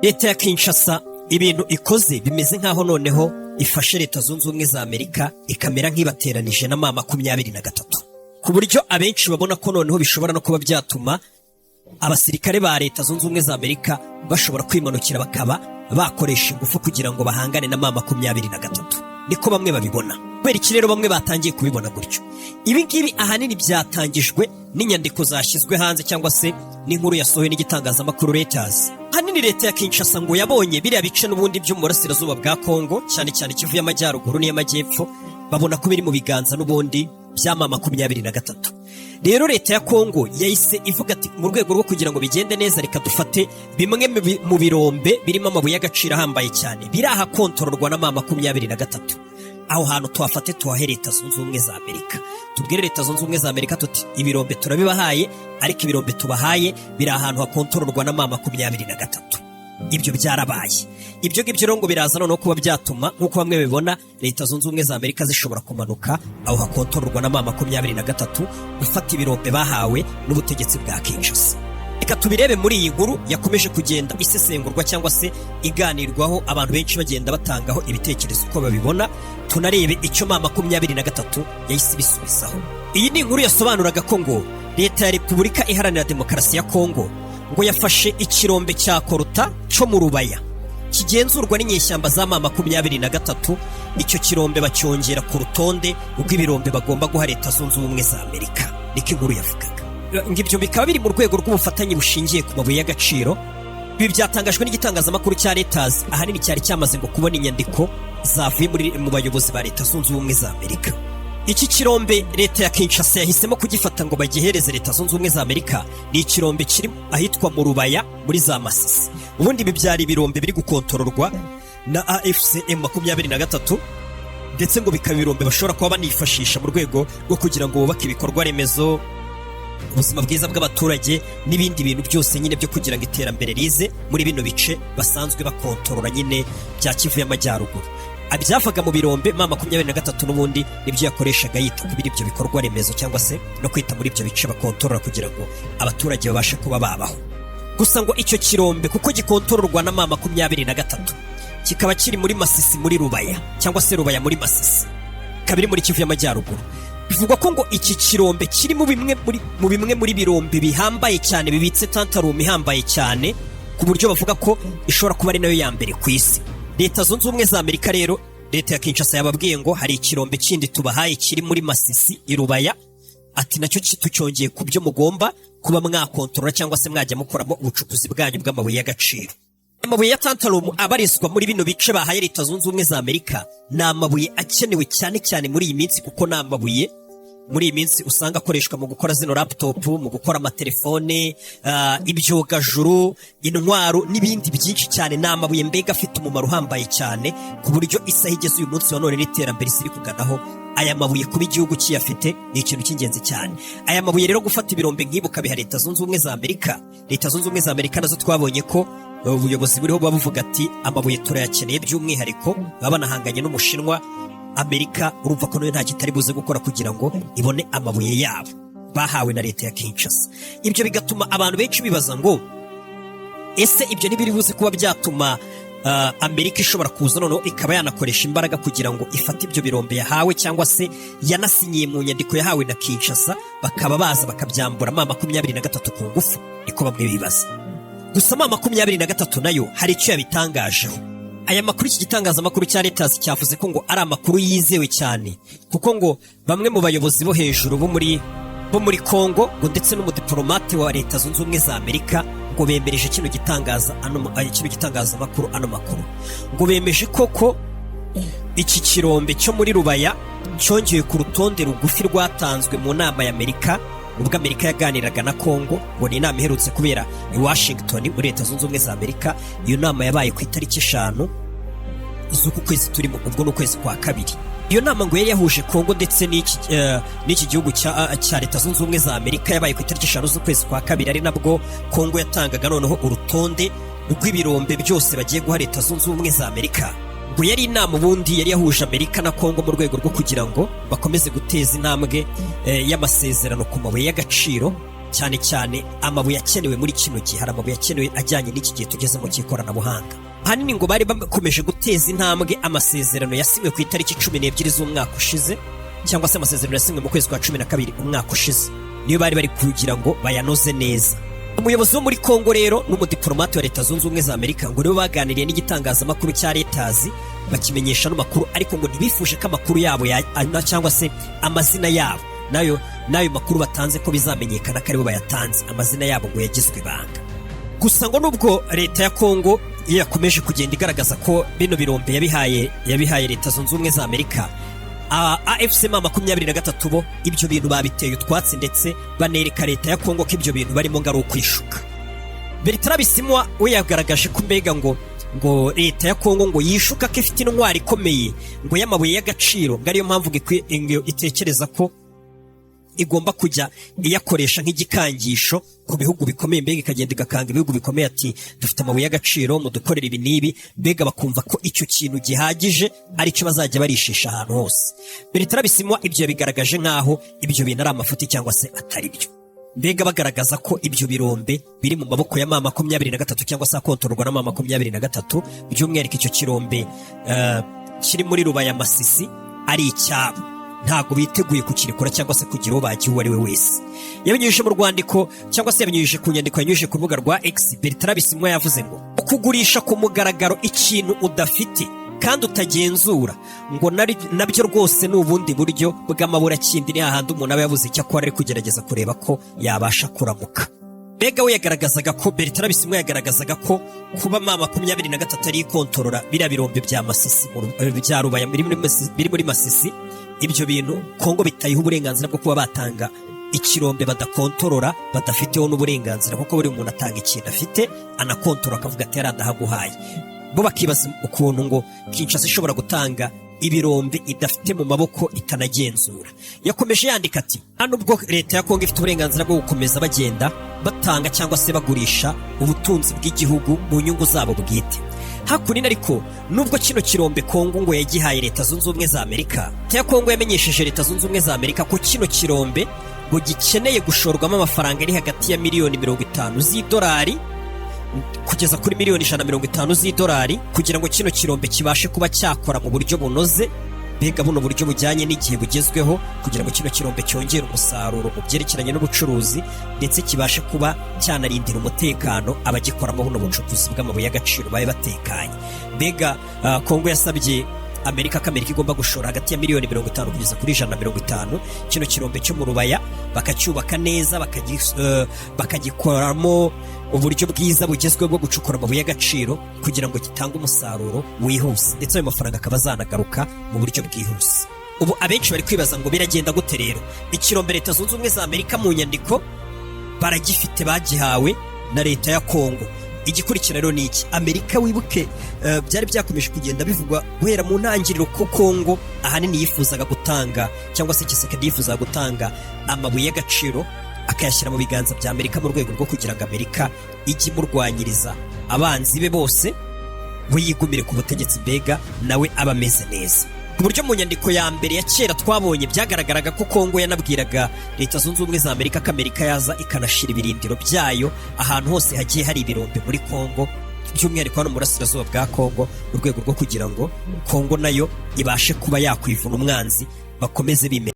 leta ya Kinshasa ibintu ikoze bimeze nkaho noneho ifashe leta zunze ubumwe za Amerika ikamera nk'ibateranije na M23, ku buryo abenshi babona ko noneho bishobora no kuba byatuma abasirikare ba leta zunze ubumwe za Amerika bashobora kwimanukira bakaba bakoresha ingufu kugira ngo bahangane na M23. Niko bamwe babibona. Kubera iki rero bamwe batangiye kubibona gutyo? Ibi ngibi ahanini byatangijwe n'inyandiko zashyizwe hanze cyangwa se n'inkuru yasohowe n'igitangazamakuru Reuters. Hanini leta ya Kinshasa ngo yabonye biriya bice n'ubundi byo mu burasirazuba bwa Kongo, cyane cyane Kivu y'Amajyaruguru n'iy'Amajyepfo, babona ko biri mu biganza n'ubundi bya M23. Rero leta ya Kongo yahise ivuga ati mu rwego rwo kugira ngo bigende neza, reka dufate bimwe mu birombe birimo amabuye y'agaciro ahambaye cyane biri aha kontororwa na M23. Aho hantu tuhafate tuhahe leta zunze ubumwe za Amerika. Tubwire leta zunze ubumwe za Amerika tuti ibirombe turabibahaye, ariko ibirombe tubahaye biri ahantu hakontororwa na M23. Ibyo byarabaye. Ibyo ngibyo rero ngo biraza noneho kuba byatuma nk'uko bamwe bibona leta zunze ubumwe za Amerika zishobora kumanuka aho hakontororwa na M23 gufata ibirombe bahawe n'ubutegetsi bwa Kinshasa. Reka tubirebe muri iyi nkuru yakomeje kugenda isesengurwa cyangwa se iganirwaho, abantu benshi bagenda batangaho ibitekerezo uko babibona. Tunarebe icyo M23 yahise bisubizaho. Iyi ni inkuru yasobanuraga ko ngo leta ya Repubulika Iharanira Demokarasi ya Kongo ngo yafashe ikirombe cya Koruta cyo mu Rubaya kigenzurwa n'inyeshyamba za M23. Icyo kirombe bacyongera ku rutonde rw'ibirombe bagomba guha leta zunze ubumwe za Amerika. Niko inkuru yavugaga. Ngibyo bikaba biri mu rwego rw'ubufatanye bushingiye ku mabuye y'agaciro. Ibi byatangajwe n'igitangazamakuru cya Reuters, ahanini cyari cyamaze ngo kubona inyandiko zavuye mu bayobozi ba leta zunze ubumwe za Amerika. Iki kirombe leta ya Kinshasa yahisemo kugifata ngo bagihereze leta zunze ubumwe za Amerika. Ni ikirombe kiri ahitwa mu Rubaya muri za Masisi. Ubundi ibi byari ibirombe biri gukontororwa na AFC M23, ndetse ngo bikaba ibirombe bashobora kuba banifashisha mu rwego rwo kugira ngo bubake ibikorwa remezo, ubuzima bwiza bw'abaturage n'ibindi bintu byose nyine byo kugira ngo iterambere rize muri bino bice basanzwe bakontorora nyine bya Kivu y'Amajyaruguru. Abyavaga mu birombe M23 n'ubundi nibyo yakoreshaga yita ku ibyo bikorwa remezo cyangwa se no kwita muri ibyo bice bakontorora kugira ngo abaturage babashe kuba babaho. Gusa ngo icyo kirombe kuko gikontororwa na M23 kikaba kiri muri Masisi muri Rubaya cyangwa se Rubaya muri Masisi, kabiri muri Kivu y'Amajyaruguru. Bivugwa ko ngo iki kirombe kiri mu bimwe muri birombe bihambaye cyane bibitse tantalum ihambaye cyane, ku buryo bavuga ko ishobora kuba ari nayo ya mbere ku isi. Leta zunze ubumwe za Amerika rero, leta ya Kinshasa yababwiye ngo hari ikirombe kindi tubahaye kiri muri Masisi Irubaya, ati nacyo tucyongeye ku byo mugomba kuba mwakontorora cyangwa se mwajya mukoramo ubucukuzi bwanyu bw'amabuye y'agaciro. Amabuye ya tantalum abarizwa muri bino bice bahaye leta zunze ubumwe za Amerika ni amabuye akenewe cyane cyane muri iyi minsi, kuko ni amabuye muri iyi minsi usanga akoreshwa mu gukora zino laptop, mu gukora amatelefone, ibyogajuru, intwaro n'ibindi byinshi cyane. Ni amabuye mbega afite umumaro uhambaye cyane, ku buryo isaha igeze uyu munsi wa none n'iterambere ziri kuganaho aya mabuye kuba igihugu kiyafite ni ikintu cy'ingenzi cyane. Aya mabuye rero gufata ibirombe nk'ibuka biha leta zunze ubumwe za Amerika. Leta zunze ubumwe za Amerika nazo twabonye ko ubuyobozi buriho bavuga ati amabuye turayakeneye by'umwihariko, baba banahanganye n'Umushinwa. Amerika urumva ko nayo nta kitari buze gukora kugira ngo ibone amabuye yabo bahawe na leta ya Kinshasa. Ibyo bigatuma abantu benshi bibaza ngo ese ibyo ntibiri buze kuba byatuma Amerika ishobora kuza noneho ikaba yanakoresha imbaraga kugira ngo ifate ibyo birombe yahawe cyangwa se yanasinyiye mu nyandiko yahawe na Kinshasa, bakaba baza bakabyambura M23 ku ngufu. Niko bamwe bibaza. Gusa M23 nayo hari icyo yabitangajeho. Aya makuru iki gitangazamakuru cya Reuters cyavuze ko ngo ari amakuru yizewe cyane, kuko ngo bamwe mu bayobozi bo hejuru bo muri Kongo ngo ndetse n'umudiplomate wa leta zunze ubumwe za Amerika ngo bemereje kino gitangazamakuru ano makuru. Ngo bemeje koko iki kirombe cyo muri Rubaya cyongeye ku rutonde rugufi rwatanzwe mu nama ya Amerika ubwo Amerika yaganiraga na Kongo. Ngo ni inama iherutse kubera i Washington muri leta zunze ubumwe za Amerika. Iyo nama yabaye ku itariki 5 z'uku kwezi turimo, ubwo no kwezi kwa kabiri. Iyo nama ngo yari yahuje Kongo ndetse n'iki gihugu cya leta zunze ubumwe za Amerika, yabaye ku itariki 5 z'ukwezi kwa kabiri, ari nabwo Kongo yatangaga noneho urutonde rw'ibirombe byose bagiye guha leta zunze ubumwe za Amerika. Ngo yari inama ubundi yari yahuje Amerika na Kongo mu rwego rwo kugira ngo bakomeze guteza intambwe y'amasezerano ku mabuye y'agaciro cyane cyane amabuye akenewe muri kino gihe. Hari amabuye akenewe ajyanye n'iki gihe tugezemo cy'ikoranabuhanga. Ahanini ngo bari bakomeje guteza intambwe amasezerano yasinywe ku itariki 12 z'umwaka ushize, cyangwa se amasezerano yasinywe mu kwezi kwa 12 umwaka ushize, niyo bari kugira ngo bayanoze neza. Umuyobozi wo muri Kongo rero n'umudiplomate wa Leta Zunze Ubumwe za Amerika ngo nibo baganiriye n'igitangazamakuru cya Reuters bakimenyesha n'amakuru, ariko ngo ntibifuje ko amakuru yabo cyangwa se amazina yabo nayo makuru batanze ko bizamenyekana ko aribo bayatanze. Amazina yabo ngo yagizwe ibanga. Gusa ngo nubwo leta ya Kongo yakomeje kugenda igaragaza ko bino birombe yabihaye Leta Zunze Ubumwe za Amerika, AFC M23 bo ibyo bintu babiteye utwatsi, ndetse banereka leta ya Kongo ko ibyo bintu barimo ngari ukwishuka. Bertrand Bisimwa we yagaragaje ko mbega ngo leta ya Kongo ngo yishuka ko ifite intwari ikomeye ngo y'amabuye y'agaciro, ngariyo mpamvu itekereza ko igomba kujya iyakoresha nk'igikangisho ku bihugu bikomeye, mbega ikagenda igakanga ibihugu bikomeye ati dufite amabuye y'agaciro mudukorera ibi n'ibi, mbega bakumva ko icyo kintu gihagije ari cyo bazajya barishisha ahantu hose. Bertrand Bisimwa ibyo yabigaragaje nk'aho ibyo bintu ari amafuti cyangwa se atari byo, mbega bagaragaza ko ibyo birombe biri mu maboko ya M23 cyangwa se akontororwa na M23, by'umwihariko icyo kirombe kiri muri Rubaya Masisi ari icyabo, ntago biteguye kukirekura cyangwa se kugira uwo bagiye uwo ari we wese. Yabinyujije mu rwandiko cyangwa se yabinyujije ku nyandiko yanyujije ku rubuga rwa X, Bertrand Bisimwa yavuze ngo kugurisha ku mugaragaro ikintu udafite kandi utagenzura ngo nabyo rwose n'ubundi buryo bw'amabura kindi, ni hahandi umuntu aba yabuze icyo akora ari kugerageza kureba ko yabasha kuramuka. Mbega we yagaragazaga ko Bertrand Bisimwa yagaragazaga ko kuba M23 ari kontorora biriya birombe bya Masisi bya Rubaya biri muri Masisi, ibyo bintu Kongo bitayiho uburenganzira bwo kuba batanga ikirombe badakontorora, badafiteho n'uburenganzira, kuko buri umuntu atanga ikintu afite anakontorora akavuga ati yaradahaguhaye. Bo bakibaza ukuntu ngo Kinshasa ishobora gutanga ibirombe idafite mu maboko itanagenzura. Yakomeje yandika ati nubwo leta ya Kongo ifite uburenganzira bwo gukomeza bagenda batanga cyangwa se bagurisha ubutunzi bw'igihugu mu nyungu zabo bwite, hakuno ariko nubwo kino kirombe Kongo ngo yagihaye Leta Zunze Ubumwe za Amerika, leta ya Kongo yamenyesheje Leta Zunze Ubumwe za Amerika ko kino kirombe ngo gikeneye gushorwamo amafaranga ari hagati ya miliyoni 50 z'idolari kugeza kuri miliyoni 150 z'idolari kugira ngo kino kirombe kibashe kuba cyakora mu buryo bunoze, mbega buno buryo bujyanye n'igihe bugezweho, kugira ngo kino kirombe cyongere umusaruro mu byerekeranye n'ubucuruzi, ndetse kibashe kuba cyanarindira umutekano abagikoramo buno bucukuzi bw'amabuye y'agaciro babe batekanye. Mbega Kongo yasabye Amerika ko Amerika igomba gushora hagati ya miliyoni 50 kugeza kuri 150 kino kirombe cyo mu Rubaya, bakacyubaka neza bakagikoramo uburyo bwiza bugezweho bwo gucukura amabuye y'agaciro kugira ngo gitange umusaruro wihuse, ndetse ayo mafaranga akaba azanagaruka mu buryo bwihuse. Ubu abenshi bari kwibaza ngo biragenda gute rero? Ikirombe Leta Zunze Ubumwe za Amerika mu nyandiko baragifite, bagihawe na leta ya Kongo. Igikurikira rero ni iki? Amerika wibuke byari byakomeje kugenda bivugwa guhera mu ntangiriro ko Kongo ahanini yifuzaga gutanga cyangwa se Tshisekedi yifuzaga gutanga amabuye y'agaciro akayashyira mu biganza bya Amerika mu rwego rwo kugira ngo Amerika ijye imurwanyiriza abanzi be bose, we yigumire ku butegetsi, mbega nawe aba ameze neza. Ku buryo mu nyandiko ya mbere ya kera twabonye byagaragaraga ko Kongo yanabwiraga Leta Zunze Ubumwe za Amerika ko Amerika yaza ikanashira ibirindiro byayo ahantu hose hagiye hari ibirombe muri Kongo, by'umwihariko hano mu burasirazuba bwa Kongo, mu rwego rwo kugira ngo Kongo nayo ibashe kuba yakwivuna umwanzi bakomeze bime